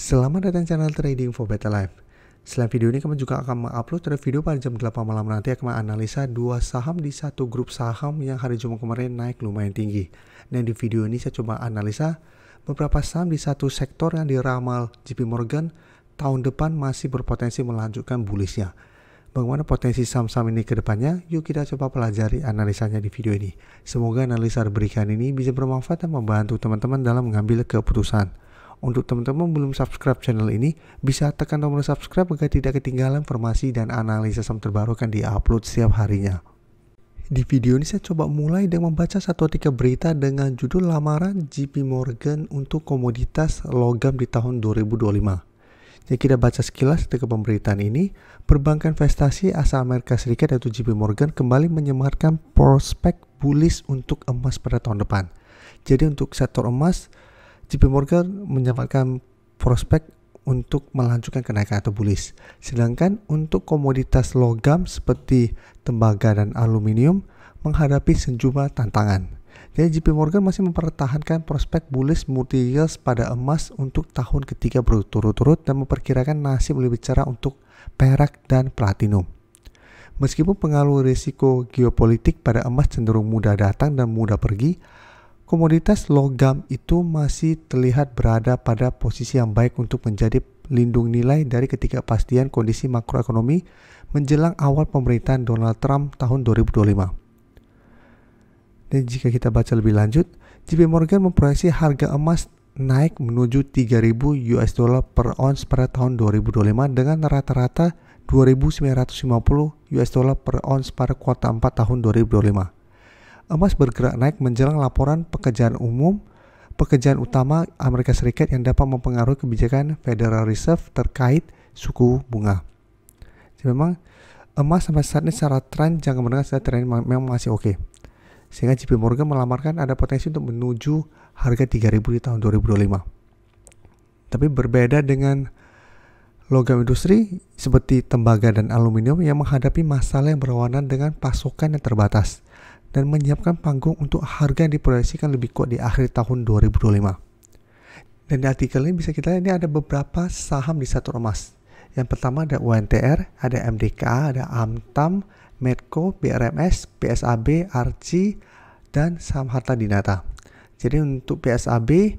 Selamat datang channel Trading for Better Life. Selain video ini, kami juga akan mengupload video pada jam 8 malam nanti akan menganalisa dua saham di satu grup saham yang hari Jumat kemarin naik lumayan tinggi. Dan di video ini saya coba analisa beberapa saham di satu sektor yang diramal JP Morgan tahun depan masih berpotensi melanjutkan bullishnya. Bagaimana potensi saham-saham ini ke depannya? Yuk kita coba pelajari analisanya di video ini. Semoga analisa berikan ini bisa bermanfaat dan membantu teman-teman dalam mengambil keputusan. Untuk teman-teman belum subscribe channel ini, bisa tekan tombol subscribe agar tidak ketinggalan informasi dan analisa saham terbaru akan di-upload setiap harinya. Di video ini saya coba mulai dengan membaca satu artikel berita dengan judul lamaran JP Morgan untuk komoditas logam di tahun 2025. Jadi kita baca sekilas artikel pemberitaan ini, perbankan investasi asal Amerika Serikat yaitu JP Morgan kembali menyematkan prospek bullish untuk emas pada tahun depan. Jadi untuk sektor emas, JP Morgan menyampaikan prospek untuk melanjutkan kenaikan atau bullish. Sedangkan untuk komoditas logam seperti tembaga dan aluminium menghadapi sejumlah tantangan. Jadi JP Morgan masih mempertahankan prospek bullish multi-years pada emas untuk tahun ketiga berturut-turut dan memperkirakan nasib lebih cerah untuk perak dan platinum. Meskipun pengaruh risiko geopolitik pada emas cenderung mudah datang dan mudah pergi, komoditas logam itu masih terlihat berada pada posisi yang baik untuk menjadi lindung nilai dari ketidakpastian kondisi makroekonomi menjelang awal pemerintahan Donald Trump tahun 2025. Dan jika kita baca lebih lanjut, JP Morgan memproyeksi harga emas naik menuju 3.000 US dollar per ons pada tahun 2025 dengan rata-rata 2.950 US dollar per ons pada kuartal 4 tahun 2025. Emas bergerak naik menjelang laporan pekerjaan utama Amerika Serikat yang dapat mempengaruhi kebijakan Federal Reserve terkait suku bunga. Jadi memang emas sampai saat ini secara tren jangka menengah tren memang masih oke. Sehingga JP Morgan melamarkan ada potensi untuk menuju harga 3.000 di tahun 2025. Tapi berbeda dengan logam industri seperti tembaga dan aluminium yang menghadapi masalah yang berlawanan dengan pasokan yang terbatas dan menyiapkan panggung untuk harga yang diproyeksikan lebih kuat di akhir tahun 2025. Dan di artikel ini bisa kita lihat ini ada beberapa saham di sektor emas. Yang pertama ada UNTR, ada MDKA, ada Antam, Medco, BRMS, PSAB, Archie, dan saham Harta Dinata. Jadi untuk PSAB,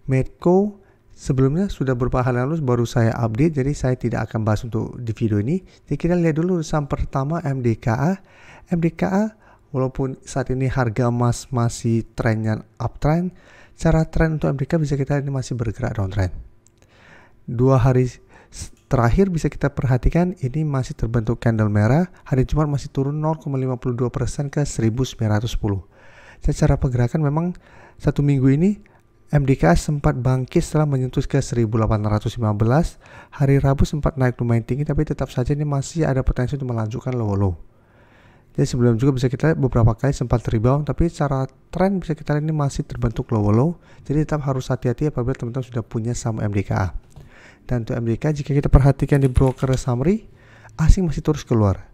Medco sebelumnya sudah beberapa hari lalu baru saya update, jadi saya tidak akan bahas untuk di video ini. Jadi kita lihat dulu saham pertama MDKA. MDKA walaupun saat ini harga emas masih trennya uptrend, secara tren untuk MDKA bisa kita lihat ini masih bergerak downtrend. 2 hari terakhir bisa kita perhatikan ini masih terbentuk candle merah, hari Jumat masih turun 0,52% ke 1910. Secara pergerakan memang satu minggu ini MDKA sempat bangkit setelah menyentuh ke 1815, hari Rabu sempat naik lumayan tinggi tapi tetap saja ini masih ada potensi untuk melanjutkan low. Jadi sebelum juga bisa kita lihat beberapa kali sempat rebound, tapi secara tren bisa kita lihat ini masih terbentuk low. Jadi tetap harus hati-hati apabila teman-teman sudah punya saham MDKA. Dan untuk MDKA jika kita perhatikan di broker summary, asing masih terus keluar.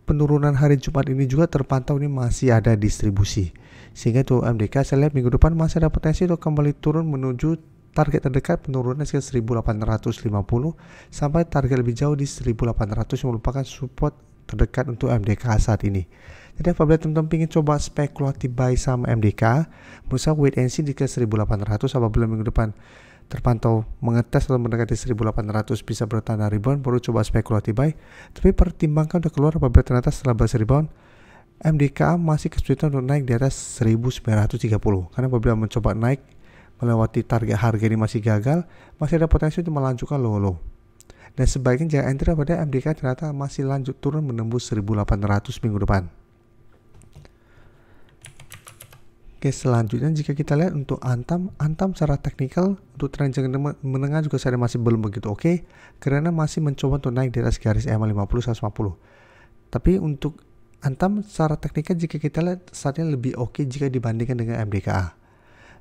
Penurunan hari Jumat ini juga terpantau ini masih ada distribusi. Sehingga untuk MDKA saya lihat minggu depan masih ada potensi untuk kembali turun menuju target terdekat penurunan sekitar 1850 sampai target lebih jauh di 1800 yang merupakan support terdekat untuk MDKA saat ini. Jadi apabila teman-teman ingin coba spekulatif buy saham MDKA, menurut saya wait and see di ke 1800 apabila minggu depan terpantau mengetes atau mendekati 1800 bisa bertanda rebound baru coba spekulatif buy. Tapi pertimbangkan untuk keluar apabila ternyata setelah berhasil rebound MDKA masih kesulitan untuk naik di atas 1930 karena apabila mencoba naik melewati target harga ini masih gagal, masih ada potensi untuk melanjutkan low. Dan sebaiknya jangan entry pada MDKA ternyata masih lanjut turun menembus 1800 minggu depan. Oke, selanjutnya jika kita lihat untuk Antam secara teknikal untuk tren jangka menengah juga saya masih belum begitu oke karena masih mencoba untuk naik di atas garis EMA 50 150. Tapi untuk Antam secara teknikal jika kita lihat saatnya lebih oke jika dibandingkan dengan MDKA.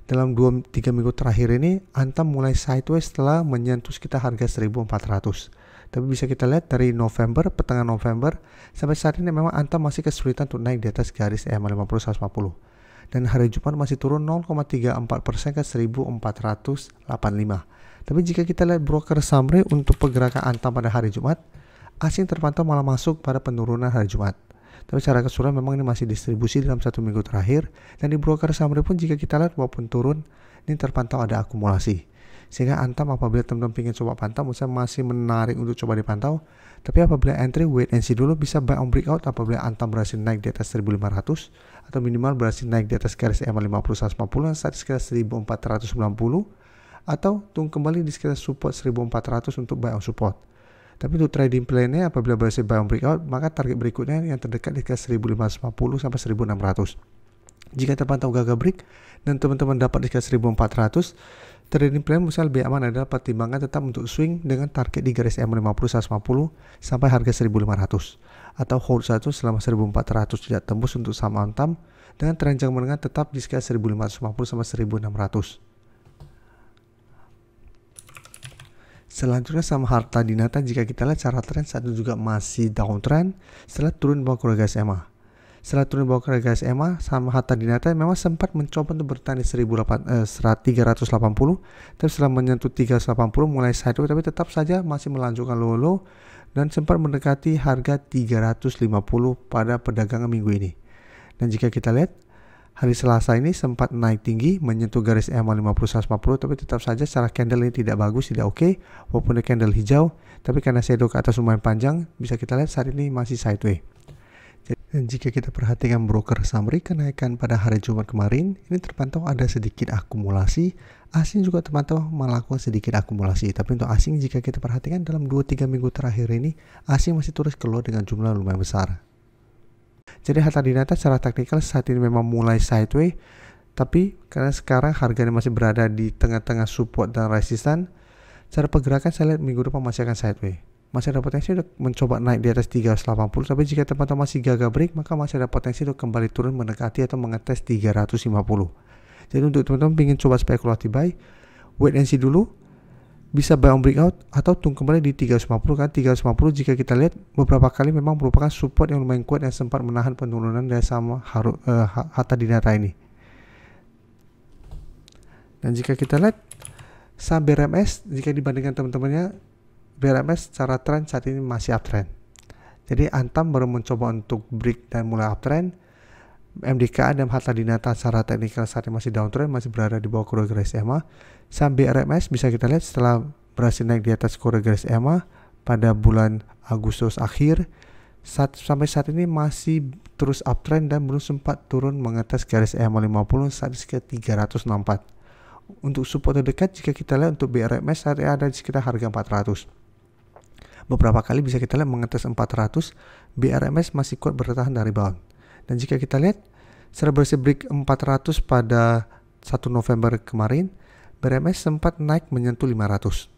Dalam 2-3 minggu terakhir ini Antam mulai sideways setelah menyentuh sekitar harga 1400. Tapi bisa kita lihat dari November, pertengahan November sampai saat ini memang Antam masih kesulitan untuk naik di atas garis EMA 50 150. Dan hari Jumat masih turun 0,34% ke 1485. Tapi jika kita lihat broker summary untuk pergerakan Antam pada hari Jumat, asing terpantau malah masuk pada penurunan hari Jumat. Tapi secara keseluruhan memang ini masih distribusi dalam 1 minggu terakhir. Dan di broker summary pun jika kita lihat walaupun turun, ini terpantau ada akumulasi. Sehingga Antam apabila teman-teman ingin coba pantau, misalnya masih menarik untuk coba dipantau. Tapi apabila entry, wait and see dulu, bisa buy on breakout apabila Antam berhasil naik di atas 1500. Atau minimal berhasil naik di atas garis EMA 50-150 yang saat sekitar 1490. Atau tunggu kembali di sekitar support 1400 untuk buy on support. Tapi untuk trading plan-nya apabila berhasil buy on breakout, maka target berikutnya yang terdekat di 1550 sampai 1600. Jika terpantau gagal break dan teman-teman dapat di 1400, trading plan misalnya lebih aman adalah pertimbangan tetap untuk swing dengan target di garis M50 150 sampai harga 1500 atau hold satu selama 1400 tidak tembus untuk saham Antam dengan tren jangka menengah tetap di sekitar 1550 sampai 1600. Selanjutnya sama Harta Dinata, jika kita lihat cara tren saat itu juga masih downtrend setelah turun bawah ke garis EMA. Setelah turun bawah ke garis EMA, sama Harta Dinata memang sempat mencoba untuk bertahan di 380, tapi setelah menyentuh 380 mulai sideways, tapi tetap saja masih melanjutkan low dan sempat mendekati harga 350 pada perdagangan minggu ini. Dan jika kita lihat hari Selasa ini sempat naik tinggi menyentuh garis EMA 50-150, tapi tetap saja secara candle ini tidak bagus, tidak oke, walaupun ada candle hijau, tapi karena shadow ke atas lumayan panjang, bisa kita lihat saat ini masih sideways. Dan jika kita perhatikan broker summary kenaikan pada hari Jumat kemarin, ini terpantau ada sedikit akumulasi, asing juga terpantau melakukan sedikit akumulasi, tapi untuk asing jika kita perhatikan dalam 2-3 minggu terakhir ini, asing masih terus keluar dengan jumlah lumayan besar. Jadi Harta Dinata secara teknikal saat ini memang mulai sideways, tapi karena sekarang harganya masih berada di tengah-tengah support dan resisten, cara pergerakan saya lihat minggu depan masih akan sideways. Masih ada potensi untuk mencoba naik di atas 380, tapi jika terpantau masih gagal break, maka masih ada potensi untuk kembali turun mendekati atau mengetes 350. Jadi untuk teman-teman ingin coba spekulatif buy, wait and see dulu, bisa buy on breakout atau tunggu kembali di 350 kan. 350 jika kita lihat beberapa kali memang merupakan support yang lumayan kuat yang sempat menahan penurunan dari sama Harta Dinata ini. Dan jika kita lihat saham BRMS, jika dibandingkan teman-temannya, BRMS secara tren saat ini masih uptrend. Jadi Antam baru mencoba untuk break dan mulai uptrend. MDKA dan Harta Dinata secara teknikal saat ini masih downtrend, masih berada di bawah core garis EMA. Saham BRMS bisa kita lihat setelah berhasil naik di atas core garis EMA pada bulan Agustus akhir, sampai saat ini masih terus uptrend dan belum sempat turun mengatas garis EMA 50 saat di sekitar 364. Untuk support terdekat jika kita lihat untuk BRMS saat ini ada di sekitar harga 400. Beberapa kali bisa kita lihat mengatas 400, BRMS masih kuat bertahan dari bawah. Dan jika kita lihat setelah berhasil break 400 pada 1 November kemarin, BRMS sempat naik menyentuh 500.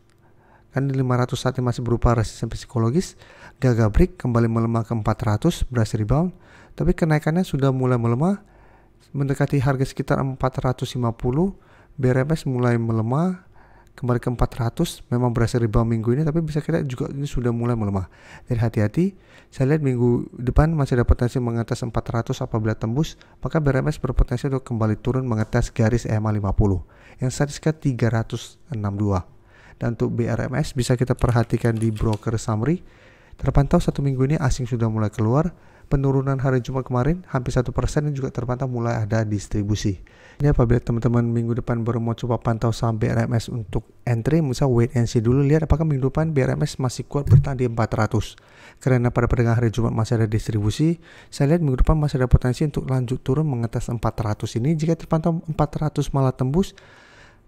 Kan di 500 saat ini masih berupa resistensi psikologis, gagal break kembali melemah ke 400, berhasil rebound, tapi kenaikannya sudah mulai melemah mendekati harga sekitar 450. BRMS mulai melemah kembali ke 400, memang berhasil rebound minggu ini, tapi bisa kita juga ini sudah mulai melemah. Jadi hati-hati, saya lihat minggu depan masih ada potensi mengatas 400 apabila tembus, maka BRMS berpotensi untuk kembali turun mengatas garis EMA 50 yang saat sekitar 362. Dan untuk BRMS bisa kita perhatikan di broker summary, terpantau 1 minggu ini asing sudah mulai keluar. Penurunan hari Jumat kemarin hampir 1% dan juga terpantau mulai ada distribusi. Ini apabila teman-teman minggu depan baru mau coba pantau saham BRMS untuk entry, misal wait and see dulu, lihat apakah minggu depan BRMS masih kuat bertahan di 400. Karena pada perdagangan hari Jumat masih ada distribusi, saya lihat minggu depan masih ada potensi untuk lanjut turun mengatas 400 ini. Jika terpantau 400 malah tembus,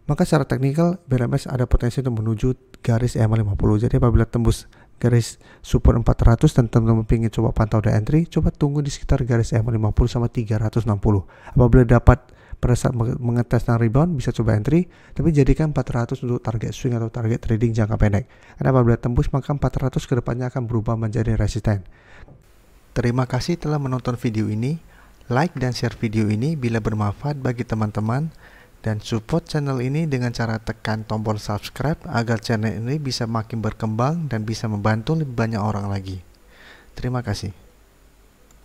maka secara teknikal BRMS ada potensi untuk menuju garis EMA 50. Jadi apabila tembus garis support 400 dan teman-teman ingin coba pantau dan entry, coba tunggu di sekitar garis EMA 50 sama 360. Apabila dapat pada saat mengetes dan rebound, bisa coba entry, tapi jadikan 400 untuk target swing atau target trading jangka pendek. Karena apabila tembus, maka 400 kedepannya akan berubah menjadi resisten. Terima kasih telah menonton video ini. Like dan share video ini bila bermanfaat bagi teman-teman. Dan support channel ini dengan cara tekan tombol subscribe agar channel ini bisa makin berkembang dan bisa membantu lebih banyak orang lagi. Terima kasih.